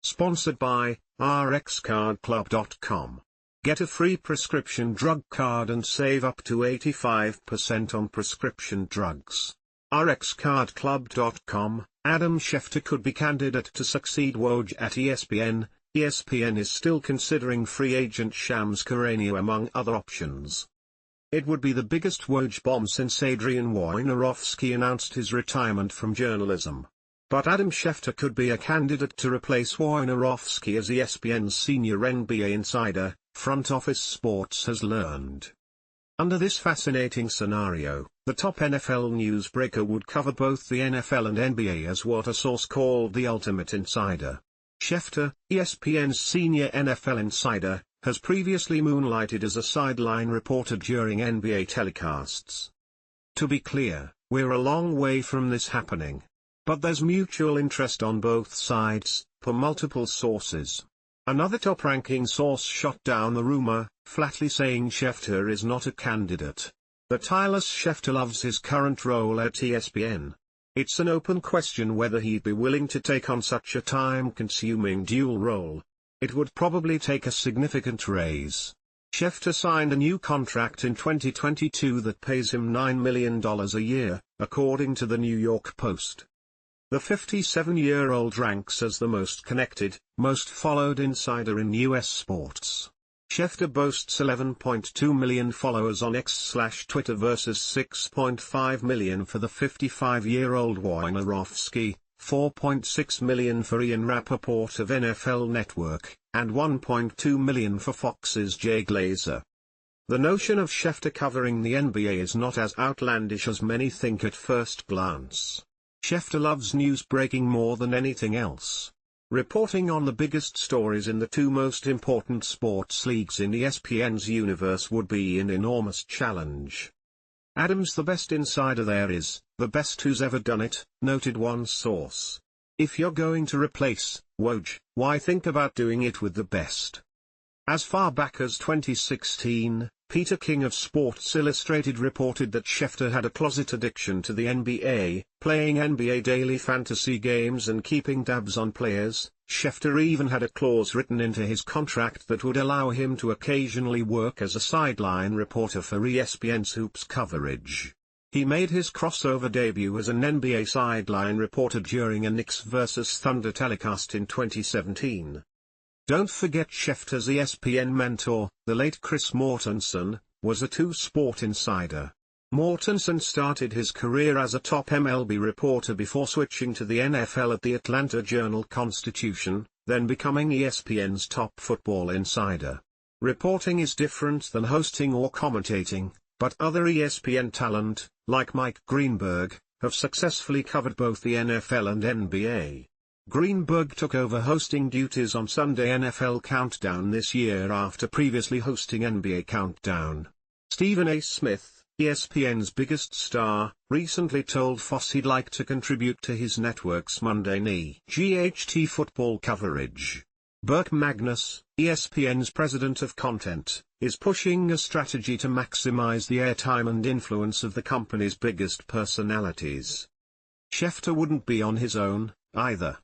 Sponsored by RxCardClub.com. Get a free prescription drug card and save up to 85% on prescription drugs. RxCardClub.com. Adam Schefter could be candidate to succeed Woj at ESPN. ESPN is still considering free agent Shams Charania among other options. It would be the biggest Woj bomb since Adrian Wojnarowski announced his retirement from journalism. But Adam Schefter could be a candidate to replace Wojnarowski as ESPN's senior NBA insider, Front Office Sports has learned. Under this fascinating scenario, the top NFL newsbreaker would cover both the NFL and NBA as what a source called the ultimate insider. Schefter, ESPN's senior NFL insider, has previously moonlighted as a sideline reporter during NBA telecasts. To be clear, we're a long way from this happening. But there's mutual interest on both sides, per multiple sources. Another top-ranking source shot down the rumor, flatly saying Schefter is not a candidate. The tireless Schefter loves his current role at ESPN. It's an open question whether he'd be willing to take on such a time-consuming dual role. It would probably take a significant raise. Schefter signed a new contract in 2022 that pays him $9 million a year, according to the New York Post. The 57-year-old ranks as the most connected, most followed insider in U.S. sports. Schefter boasts 11.2 million followers on X/Twitter versus 6.5 million for the 55-year-old Wojnarowski, 4.6 million for Ian Rappaport of NFL Network, and 1.2 million for Fox's Jay Glazer. The notion of Schefter covering the NBA is not as outlandish as many think at first glance. Schefter loves news breaking more than anything else. Reporting on the biggest stories in the two most important sports leagues in ESPN's universe would be an enormous challenge. Adam's the best insider there is, the best who's ever done it, noted one source. If you're going to replace Woj, why think about doing it with the best? As far back as 2016, Peter King of Sports Illustrated reported that Schefter had a closet addiction to the NBA, playing NBA daily fantasy games and keeping tabs on players. Schefter even had a clause written into his contract that would allow him to occasionally work as a sideline reporter for ESPN's hoops coverage. He made his crossover debut as an NBA sideline reporter during a Knicks vs. Thunder telecast in 2017. Don't forget Schefter's ESPN mentor, the late Chris Mortensen, was a two-sport insider. Mortensen started his career as a top MLB reporter before switching to the NFL at the Atlanta Journal-Constitution, then becoming ESPN's top football insider. Reporting is different than hosting or commentating, but other ESPN talent, like Mike Greenberg, have successfully covered both the NFL and NBA. Greenberg took over hosting duties on Sunday NFL Countdown this year after previously hosting NBA Countdown. Stephen A. Smith, ESPN's biggest star, recently told Fox he'd like to contribute to his network's Monday Night GHT football coverage. Burke Magnus, ESPN's president of content, is pushing a strategy to maximize the airtime and influence of the company's biggest personalities. Schefter wouldn't be on his own, either.